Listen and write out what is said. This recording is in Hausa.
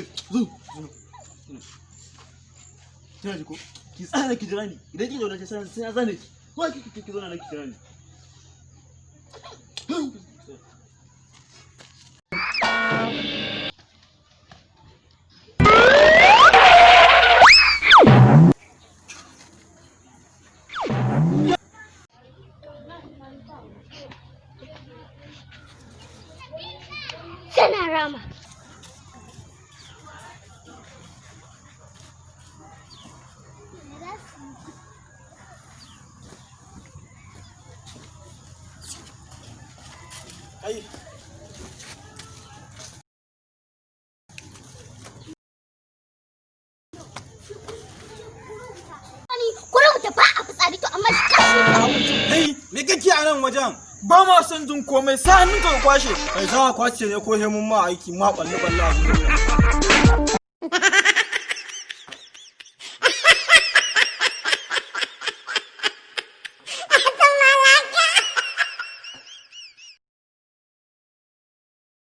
zo. Kina ji ko? Ki tsaya ki jira ni. Idan ki zauna sai na zane ki. Ko ki zauna na ki jira ni. Sana rama. Ai. Kullum ta ba a fitsari to amma shi kashi a wajen. Kai, me kake a nan wajen? Ba ma son jin komai sai hannun ka kwashe. Kai za ka kwace ne ko sai mun ma aiki ma balle a gurin.